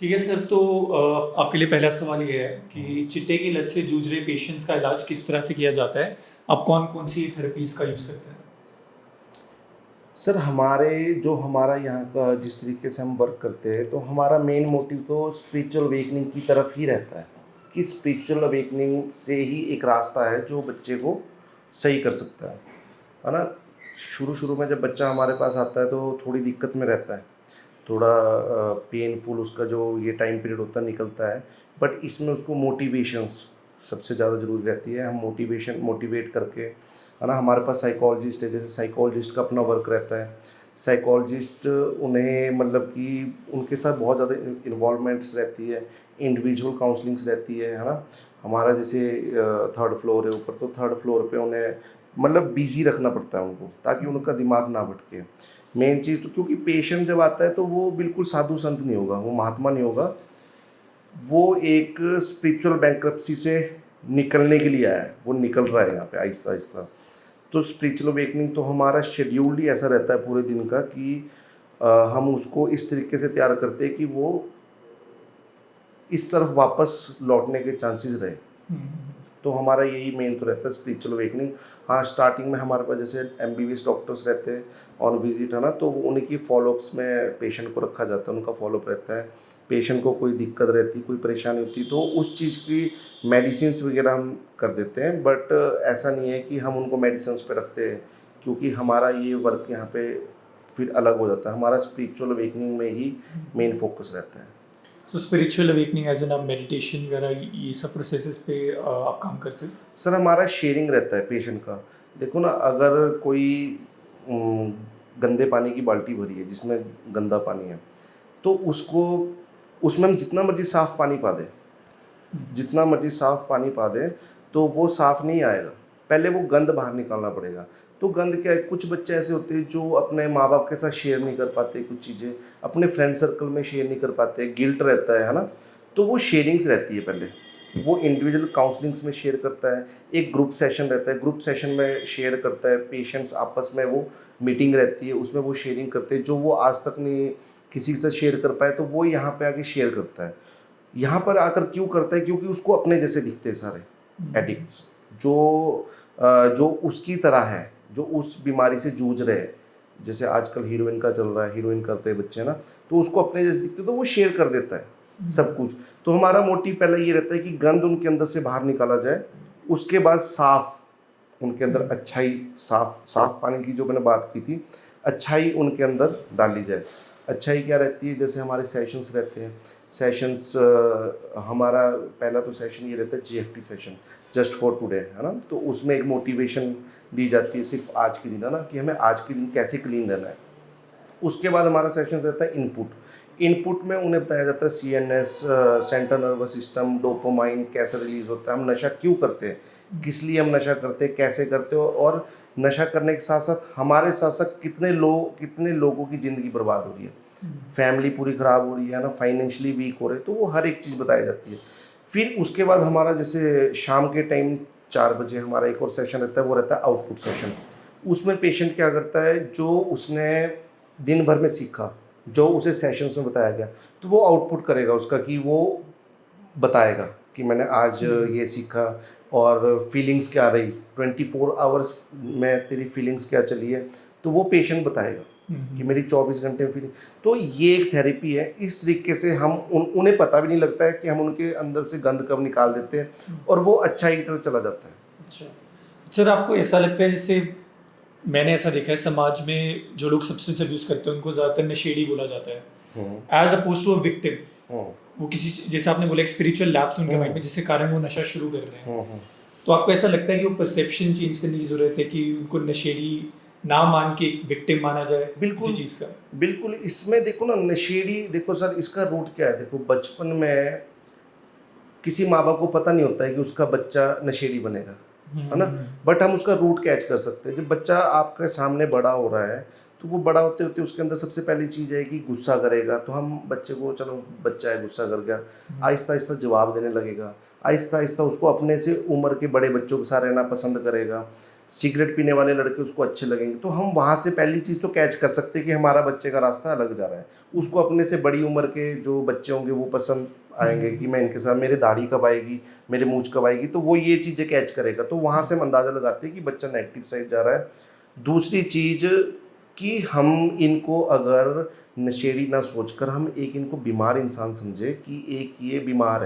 ठीक है सर, तो आपके लिए पहला सवाल ये है कि चिट्टे की लत से जूझ रहे पेशेंट्स का इलाज किस तरह से किया जाता है? आप कौन कौन सी थेरेपीज का यूज़ करते हैं? सर हमारा यहाँ का जिस तरीके से हम वर्क करते हैं, तो हमारा मेन मोटिव तो स्पिरिचुअल अवेकनिंग की तरफ ही रहता है कि स्पिरिचुअल अवेकनिंग से ही एक रास्ता है जो बच्चे को सही कर सकता है ना। शुरू शुरू में जब बच्चा हमारे पास आता है तो थोड़ी दिक्कत में रहता है, थोड़ा पेनफुल उसका जो ये टाइम पीरियड होता है निकलता है। बट इसमें उसको मोटिवेशंस सबसे ज़्यादा ज़रूरी रहती है। हम मोटिवेट करके, है ना, हमारे पास साइकोलॉजिस्ट है, जैसे साइकोलॉजिस्ट का अपना वर्क रहता है। साइकोलॉजिस्ट उन्हें मतलब कि उनके साथ बहुत ज़्यादा इन्वॉल्वमेंट्स रहती है, इंडिविजुअल काउंसलिंग्स रहती है ना। हमारा जैसे थर्ड फ्लोर है ऊपर, तो थर्ड फ्लोर पे उन्हें मतलब बिजी रखना पड़ता है उनको, ताकि उनका दिमाग ना भटके। मेन चीज़ तो, क्योंकि पेशेंट जब आता है तो वो बिल्कुल साधु संत नहीं होगा, वो महात्मा नहीं होगा, वो एक स्पिरिचुअल बैंक्रप्सी से निकलने के लिए आया है, वो निकल रहा है यहाँ पे आहिस्ता आहिस्ता। तो स्पिरिचुअल अवेकनिंग तो हमारा शेड्यूल्ड ही ऐसा रहता है पूरे दिन का कि हम उसको इस तरीके से तैयार करते हैं कि वो इस तरफ वापस लौटने के चांसेस रहे। तो हमारा यही मेन तो रहता है स्पिरिचुअल अवेकनिंग। हाँ, स्टार्टिंग में हमारे पास जैसे एमबीबीएस डॉक्टर्स रहते हैं ऑन विजिट, है ना, तो उनकी फॉलोअप्स में पेशेंट को रखा जाता है, उनका फॉलोअप रहता है। पेशेंट को कोई दिक्कत रहती, कोई परेशानी होती, तो उस चीज़ की मेडिसिन वगैरह हम कर देते हैं। बट ऐसा नहीं है कि हम उनको मेडिसिन पे रखते हैं, क्योंकि हमारा ये वर्क यहाँ पे फिर अलग हो जाता है। हमारा स्पिरिचुअल अवेकनिंग में ही मेन फोकस रहता है। So spiritual awakening as an आप मेडिटेशन वगैरह ये सब प्रोसेसेस पे आप काम करते हो? सर हमारा शेयरिंग रहता है पेशेंट का। देखो ना, अगर कोई उम, गंदे पानी की बाल्टी भरी है जिसमें गंदा पानी है, तो उसको उसमें हम जितना मर्जी साफ़ पानी पा दें, जितना मर्जी साफ़ पानी पा दें, तो वो साफ़ नहीं आएगा। पहले वो गंद बाहर निकालना पड़ेगा। तो गंद क्या है, कुछ बच्चे ऐसे होते हैं जो अपने माँ बाप के साथ शेयर नहीं कर पाते, कुछ चीज़ें अपने फ्रेंड सर्कल में शेयर नहीं कर पाते, गिल्ट रहता है ना। तो वो शेयरिंग्स रहती है पहले, वो इंडिविजुअल काउंसलिंग्स में शेयर करता है, एक ग्रुप सेशन रहता है, ग्रुप सेशन में शेयर करता है, पेशेंट्स आपस में वो मीटिंग रहती है, उसमें वो शेयरिंग करते हैं। जो वो आज तक नहीं किसी के साथ शेयर कर पाए, तो वो यहाँ पे आके शेयर करता है। यहाँ पर आकर क्यों करता है, क्योंकि उसको अपने जैसे दिखते हैं सारे एडिक्ट्स, जो उसकी तरह है, जो उस बीमारी से जूझ रहे हैं। जैसे आजकल हीरोइन का चल रहा है, हीरोइन करते हैं बच्चे ना, तो उसको अपने जैसे दिखते तो वो शेयर कर देता है सब कुछ। तो हमारा मोटिव पहला ये रहता है कि गंद उनके अंदर से बाहर निकाला जाए, उसके बाद साफ उनके अंदर अच्छाई, साफ पानी की जो मैंने बात की थी, अच्छाई उनके अंदर डाली जाए। अच्छाई क्या रहती है, जैसे हमारे सेशंस रहते हैं। सेशंस हमारा पहला तो सेशन ये रहता है जीएफटी सेशन, जस्ट फॉर टुडे, है ना। तो उसमें एक मोटिवेशन दी जाती है सिर्फ आज के दिन, है ना, कि हमें आज के दिन कैसे क्लीन रहना है। उसके बाद हमारा सेशन रहता है इनपुट में उन्हें बताया जाता है CNS, central nervous system, dopamine कैसे रिलीज होता है, हम नशा क्यों करते हैं, किस लिए हम नशा करते हैं, कैसे करते हो, और नशा करने के साथ साथ हमारे साथ साथ कितने लोगों की ज़िंदगी बर्बाद हो रही है, फैमिली पूरी ख़राब हो रही है ना, फाइनेंशियली वीक हो रहे हैं। तो वो हर एक चीज़ बताई जाती है। फिर उसके बाद हमारा जैसे शाम के टाइम 4 बजे हमारा एक और सेशन रहता है, वो रहता है आउटपुट सेशन। उसमें पेशेंट क्या करता है, जो उसने दिन भर में सीखा, जो उसे सेशंस में बताया गया, तो वो आउटपुट करेगा उसका, कि वो बताएगा कि मैंने आज ये सीखा और फीलिंग्स क्या रही, 24 आवर्स में तेरी फीलिंग्स क्या चली है, तो वो पेशेंट बताएगा कि मेरी 24 घंटे में फीलिंग। तो ये एक थेरेपी है। इस तरीके से हम उन्हें पता भी नहीं लगता है कि हम उनके अंदर से गंद कब निकाल देते हैं, और वो अच्छा ही तरह चला जाता है। अच्छा सर, आपको ऐसा लगता है, जैसे मैंने ऐसा देखा है समाज में जो लोग सब्सटेंस अब्यूज करते हैं उनको ज़्यादातर नशेड़ी बोला जाता है as oppose to a victim. वो किसी, जैसे आपने बोला, एक स्पिरिचुअल लैप्स उनके माइंड में जिसके कारण वो नशा शुरू कर रहे हैं। तो आपको ऐसा लगता है कि वो परसेप्शन चेंज करने की ज़रूरत है कि उनको नशेड़ी ना मान के एक विक्टिम माना जाए किसी चीज़ का? बिल्कुल। इसमें देखो ना, नशेड़ी, देखो सर, इसका रूट क्या है। देखो, बचपन में किसी माँ बाप को पता नहीं होता है कि उसका बच्चा नशेड़ी बनेगा, है ना। बट हम उसका रूट कैच कर सकते हैं। जब बच्चा आपके सामने बड़ा हो रहा है, तो वो बड़ा होते होते उसके अंदर सबसे पहली चीज़ है कि गुस्सा करेगा, तो हम बच्चे को, चलो बच्चा है गुस्सा कर गया, आहिस्ता आहिस्ता जवाब देने लगेगा, आहिस्ता आहिस्ता उसको अपने से उम्र के बड़े बच्चों के साथ रहना पसंद करेगा। सिगरेट पीने वाले लड़के उसको अच्छे लगेंगे, तो हम वहाँ से पहली चीज़ तो कैच कर सकते हैं कि हमारा बच्चे का रास्ता अलग जा रहा है। उसको अपने से बड़ी उम्र के जो बच्चे होंगे वो पसंद आएंगे कि मैं इनके साथ, मेरे दाढ़ी कब आएगी, मेरे मूंछ कब आएगी, तो वो ये चीज़ें कैच करेगा। तो वहाँ से हम अंदाज़ा लगाते हैं कि बच्चा नेगेटिव साइड जा रहा है। दूसरी चीज़ कि हम इनको अगर नशेड़ी ना सोचकर हम एक इनको बीमार इंसान समझे कि एक ये बीमार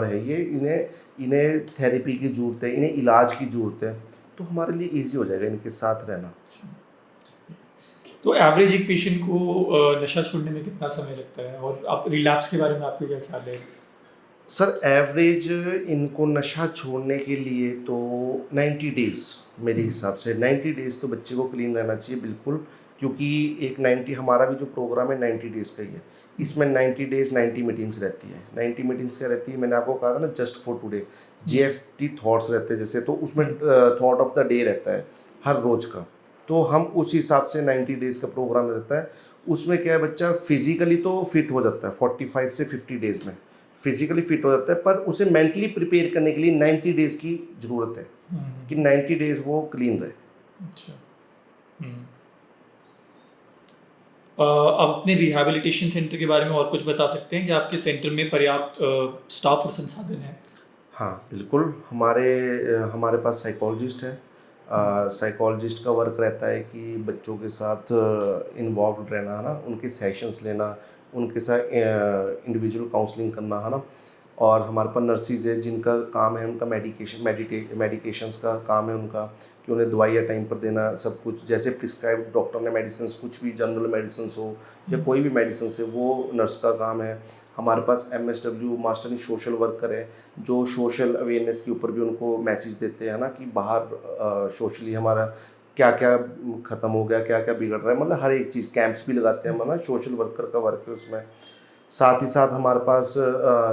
है ये, इन्हें थेरेपी की ज़रूरत है, इन्हें इलाज की ज़रूरत है, तो हमारे लिए ईजी हो जाएगा इनके साथ रहना। तो एवरेज एक पेशेंट को नशा छोड़ने में कितना समय लगता है, और आप रिलैप्स के बारे में आपके क्या ख्याल है? सर एवरेज इनको नशा छोड़ने के लिए तो 90 डेज़, मेरे हिसाब से 90 डेज़ तो बच्चे को क्लीन रहना चाहिए बिल्कुल, क्योंकि एक 90, हमारा भी जो प्रोग्राम है 90 डेज़ का ही है। इसमें 90 डेज़ 90 मीटिंग्स रहती है। 90 मीटिंग्स क्या रहती है, मैंने आपको कहा था ना, just for today, GFT thoughts रहते हैं जैसे, तो उसमें थॉट ऑफ द डे रहता है हर रोज़ का, तो हम उस हिसाब से 90 डेज़ का प्रोग्राम रहता है। उसमें क्या है, बच्चा फिजिकली तो फिट हो जाता है 45 से 50 डेज़ में, फिजिकली फिट हो जाता है, पर उसे मेंटली प्रिपेयर करने के लिए 90 डेज़ की ज़रूरत है कि 90 डेज़ वो क्लीन रहे। अच्छा। आप अपने रिहैबिलिटेशन सेंटर के बारे में और कुछ बता सकते हैं कि आपके सेंटर में पर्याप्त स्टाफ और संसाधन हैं? हाँ बिल्कुल, हमारे पास साइकोलॉजिस्ट है। साइकोलॉजिस्ट का वर्क रहता है कि बच्चों के साथ इन्वॉल्व रहना, है ना, उनके सेशंस लेना, उनके साथ इंडिविजुअल काउंसलिंग करना, है ना। और हमारे पास नर्सिस है जिनका काम है, उनका मेडिकेशंस का काम है उनका, कि उन्हें दवाइयाँ टाइम पर देना, सब कुछ जैसे प्रिस्क्राइब डॉक्टर ने मेडिसिन, कुछ भी जनरल मेडिसिन हो या कोई भी मेडिसिन है, वो नर्स का काम है। हमारे पास MSW master in social worker है, जो सोशल अवेयरनेस के ऊपर भी उनको मैसेज देते हैं ना, कि बाहर सोशली हमारा क्या क्या ख़त्म हो गया, क्या क्या बिगड़ रहा है, मतलब हर एक चीज़, कैंप्स भी लगाते हैं हम, ना, सोशल वर्कर का वर्क है उसमें। साथ ही साथ हमारे पास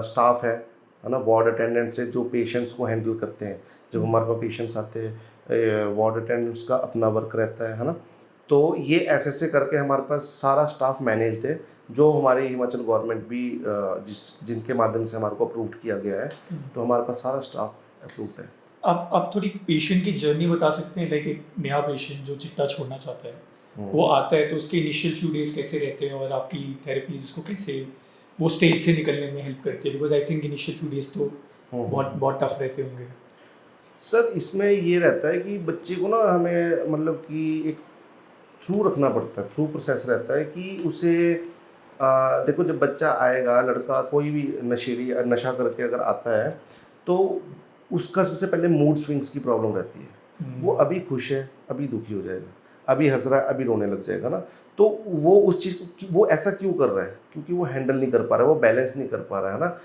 स्टाफ है ना, वार्ड अटेंडेंट्स है जो पेशेंट्स को हैंडल करते हैं। जब हमारे पास पेशेंट्स आते हैं, वार्ड अटेंडेंट्स का अपना वर्क रहता है ना। तो ये ऐसे करके हमारे पास सारा स्टाफ मैनेज्ड है, जो हमारी हिमाचल गवर्नमेंट भी जिनके माध्यम से हमारे को अप्रूव किया गया है, तो हमारे पास सारा स्टाफ अप्रूव्ड है। आप थोड़ी पेशेंट की जर्नी बता सकते हैं? लाइक एक नया पेशेंट जो चिट्टा छोड़ना चाहता है, वो आता है, तो उसके इनिशियल फ्यू डेज कैसे रहते हैं, और आपकी थेरेपीज उसको कैसे वो स्टेज से निकलने में हेल्प करती है? Because I think initial few days तो बहुत टफ रहते होंगे। सर इसमें ये रहता है कि बच्चे को ना हमें, मतलब कि एक थ्रू रखना पड़ता है, थ्रू प्रोसेस रहता है कि उसे देखो, जब बच्चा आएगा, लड़का कोई भी नशा करके अगर आता है, तो उसका सबसे पहले मूड स्विंग्स की प्रॉब्लम रहती है। वो अभी खुश है, अभी दुखी हो जाएगा, अभी हंस रहा है, अभी रोने लग जाएगा ना। तो वो उस चीज़ वो ऐसा क्यों कर रहा है, क्योंकि वो हैंडल नहीं कर पा रहा है, वो बैलेंस नहीं कर पा रहा है ना।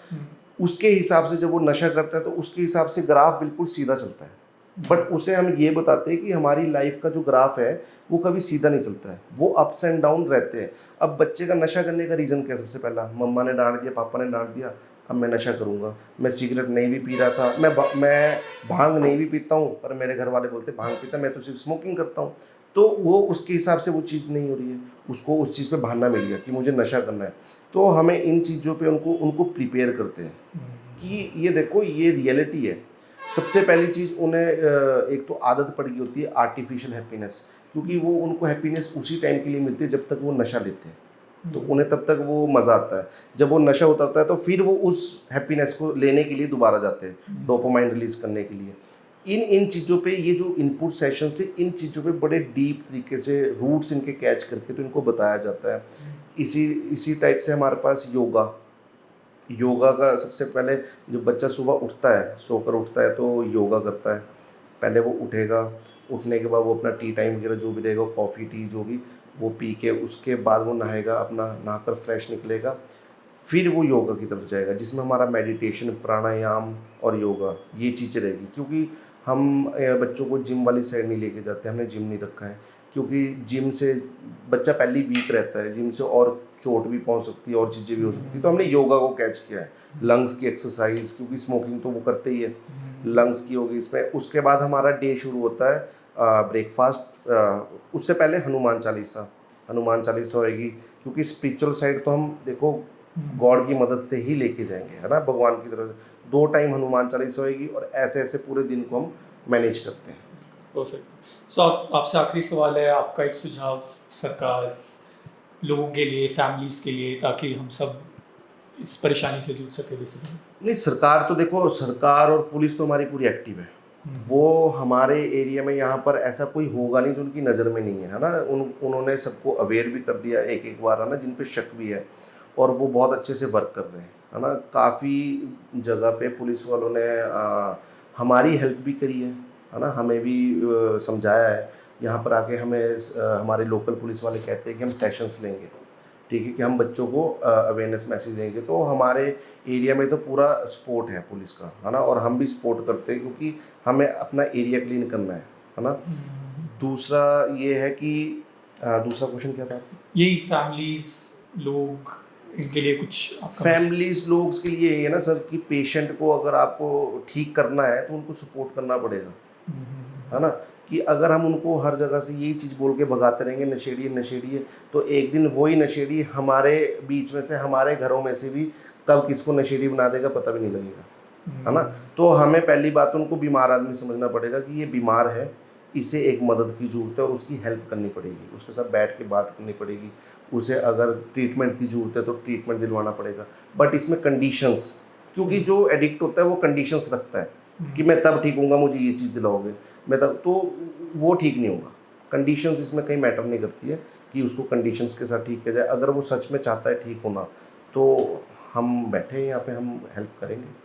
उसके हिसाब से जब वो नशा करता है, तो उसके हिसाब से ग्राफ बिल्कुल सीधा चलता है। बट उसे हम ये बताते हैं कि हमारी लाइफ का जो ग्राफ है वो कभी सीधा नहीं चलता है, वो अप्स एंड डाउन रहते हैं। अब बच्चे का नशा करने का रीज़न क्या है? सबसे पहला, मम्मा ने डांट दिया, पापा ने डांट दिया, अब मैं नशा करूँगा। मैं सिगरेट नहीं भी पी रहा था, मैं भांग नहीं भी पीता हूँ, पर मेरे घर वाले बोलते भांग पीता, मैं तो सिर्फ स्मोकिंग करता हूँ। तो वो उसके हिसाब से वो चीज़ नहीं हो रही है, उसको उस चीज़ पे बहाना मिल गया कि मुझे नशा करना है। तो हमें इन चीज़ों पे उनको प्रिपेयर करते हैं कि ये देखो, ये रियलिटी है। सबसे पहली चीज़, उन्हें एक तो आदत पड़ गई होती है आर्टिफिशियल हैप्पीनेस, क्योंकि वो उनको हैप्पीनेस उसी टाइम के लिए मिलती है जब तक वो नशा लेते हैं, तो उन्हें तब तक वो मज़ा आता है। जब वो नशा उतरता है तो फिर वो उस हैप्पीनेस को लेने के लिए दोबारा जाते हैं, डोपामाइन रिलीज करने के लिए। इन चीज़ों पे, ये जो इनपुट सेशन से, इन चीज़ों पे बड़े डीप तरीके से रूट्स इनके कैच करके तो इनको बताया जाता है। इसी टाइप से हमारे पास योगा का सबसे पहले, जब बच्चा सुबह उठता है, सोकर उठता है, तो योगा करता है। पहले वो उठेगा, उठने के बाद वो अपना टी टाइम वगैरह जो भी रहेगा, कॉफ़ी टी जो भी, वो पी के उसके बाद वो नहाएगा, अपना नहाकर फ्रेश निकलेगा, फिर वो योगा की तरफ जाएगा, जिसमें हमारा मेडिटेशन, प्राणायाम और योगा, ये चीज़ें रहेगी। क्योंकि हम बच्चों को जिम वाली साइड नहीं लेके जाते, हमने जिम नहीं रखा है, क्योंकि जिम से बच्चा पहले वीक रहता है, जिम से और चोट भी पहुंच सकती है, और चीज़ें भी हो सकती है। तो हमने योगा को कैच किया है, लंग्स की एक्सरसाइज, क्योंकि स्मोकिंग तो वो करते ही है, लंग्स की होगी इसमें। उसके बाद हमारा डे शुरू होता है ब्रेकफास्ट, उससे पहले हनुमान चालीसा होएगी, क्योंकि स्पिरिचुअल साइड तो हम देखो गॉड की मदद से ही लेके जाएंगे, है ना, भगवान की तरफ से 2 टाइम हनुमान चालीसा होएगी, और ऐसे ऐसे पूरे दिन को हम मैनेज करते हैं। परफेक्ट। सो आपसे आखिरी सवाल है, आपका एक सुझाव सरकार, लोगों के लिए, फैमिलीज के लिए, ताकि हम सब इस परेशानी से जूझ सके बेसिकली। नहीं, सरकार तो देखो, सरकार और पुलिस तो हमारी पूरी एक्टिव है। वो हमारे एरिया में यहाँ पर ऐसा कोई होगा नहीं जो उनकी नज़र में नहीं है ना। उन्होंने सबको अवेयर भी कर दिया एक एक बार, है ना, जिन पे शक भी है, और वो बहुत अच्छे से वर्क कर रहे हैं, है ना। काफ़ी जगह पे पुलिस वालों ने हमारी हेल्प भी करी है ना, हमें भी समझाया है। यहाँ पर आके हमें हमारे लोकल पुलिस वाले कहते हैं कि हम सेशंस लेंगे, ठीक है, कि हम बच्चों को अवेयरनेस मैसेज देंगे। तो हमारे एरिया में तो पूरा सपोर्ट है पुलिस का, है ना, और हम भी सपोर्ट करते हैं, क्योंकि हमें अपना एरिया क्लीन करना है ना। दूसरा ये है कि दूसरा क्वेश्चन क्या था? यही फैमिलीज, लोग, इनके लिए कुछ आपका फैमिलीज लोग के लिए ये है ना सर, कि पेशेंट को अगर आपको ठीक करना है तो उनको सपोर्ट करना पड़ेगा, है ना। कि अगर हम उनको हर जगह से यही चीज़ बोल के भगाते रहेंगे नशेड़ी है, तो एक दिन वही नशेड़ी हमारे बीच में से, हमारे घरों में से भी कब किसको नशेड़ी बना देगा पता भी नहीं लगेगा, है ना। तो हमें पहली बात उनको बीमार आदमी समझना पड़ेगा कि ये बीमार है, इसे एक मदद की ज़रूरत है और उसकी हेल्प करनी पड़ेगी, उसके साथ बैठ के बात करनी पड़ेगी, उसे अगर ट्रीटमेंट की ज़रूरत है तो ट्रीटमेंट दिलवाना पड़ेगा। बट इसमें कंडीशंस, क्योंकि जो एडिक्ट होता है वो कंडीशंस रखता है कि मैं तब ठीक होऊंगा, मुझे ये चीज़ दिलाओगे, मैं तब, तो वो ठीक नहीं होगा। कंडीशंस इसमें कहीं मैटर नहीं करती है कि उसको कंडीशंस के साथ ठीक किया जाए। अगर वो सच में चाहता है ठीक होना, तो हम बैठे हैं यहाँ पे, हम हेल्प करेंगे।